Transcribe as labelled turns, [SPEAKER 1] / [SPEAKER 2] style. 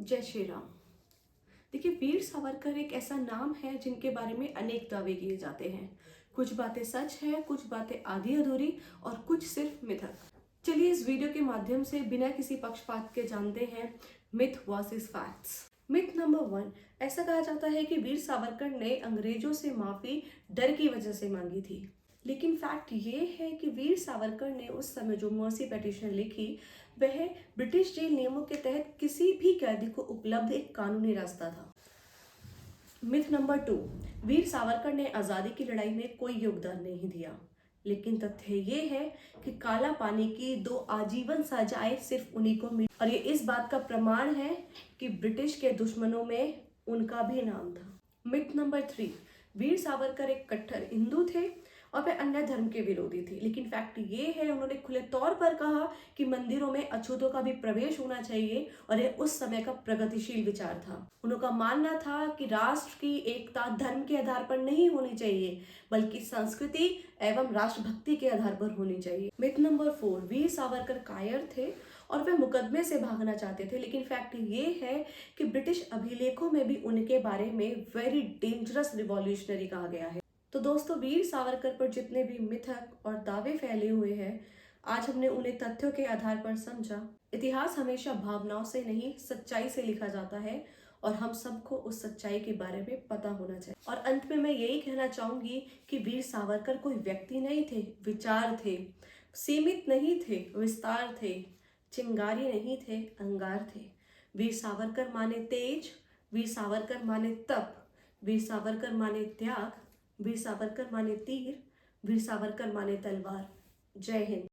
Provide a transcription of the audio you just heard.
[SPEAKER 1] जय श्री राम। देखिए, वीर सावरकर एक ऐसा नाम है जिनके बारे में अनेक दावे किए जाते हैं। कुछ बातें सच है, कुछ बातें आधी अधूरी और कुछ सिर्फ मिथक। चलिए इस वीडियो के माध्यम से बिना किसी पक्षपात के जानते हैं myth versus facts. Myth number 1, ऐसा कहा जाता है कि वीर सावरकर ने अंग्रेजों से माफी डर की वजह से मांगी थी। लेकिन फैक्ट ये है कि वीर सावरकर ने उस समय जो मर्सी पिटीशन लिखी वह ब्रिटिश जेल नियमों के तहत किसी भी कैदी को उपलब्ध एक कानूनी रास्ता था। मिथ नंबर 2, वीर सावरकर ने आज़ादी की लड़ाई में कोई योगदान नहीं दिया। लेकिन तथ्य ये है कि काला पानी की 2 आजीवन सजाएं सिर्फ उन्हीं को मिली और ये इस बात का प्रमाण है कि ब्रिटिश के दुश्मनों में उनका भी नाम था। मिथ नंबर 3, वीर सावरकर एक कट्टर हिंदू थे और वह अन्य धर्म के विरोधी थे। लेकिन फैक्ट ये है उन्होंने खुले तौर पर कहा कि मंदिरों में अछूतों का भी प्रवेश होना चाहिए और यह उस समय का प्रगतिशील विचार था। उनका मानना था कि राष्ट्र की एकता धर्म के आधार पर नहीं होनी चाहिए बल्कि संस्कृति एवं राष्ट्रभक्ति के आधार पर होनी चाहिए। मिथ नंबर 4, वीर सावरकर कायर थे और वे मुकदमे से भागना चाहते थे। लेकिन फैक्ट ये है कि ब्रिटिश अभिलेखों में भी उनके बारे में वेरी डेंजरस रिवॉल्यूशनरी कहा गया है। तो दोस्तों, वीर सावरकर पर जितने भी मिथक और दावे फैले हुए हैं, आज हमने उन्हें तथ्यों के आधार पर समझा। इतिहास हमेशा भावनाओं से नहीं सच्चाई से लिखा जाता है और हम सबको उस सच्चाई के बारे में पता होना चाहिए। और अंत में मैं यही कहना चाहूंगी कि वीर सावरकर कोई व्यक्ति नहीं थे, विचार थे। सीमित नहीं थे, विस्तार थे। चिंगारी नहीं थे, अंगार थे। वीर सावरकर माने तेज, वीर सावरकर माने तप, वीर सावरकर माने त्याग, वीर सावरकर माने तीर, वीर सावरकर माने तलवार। जय हिंद।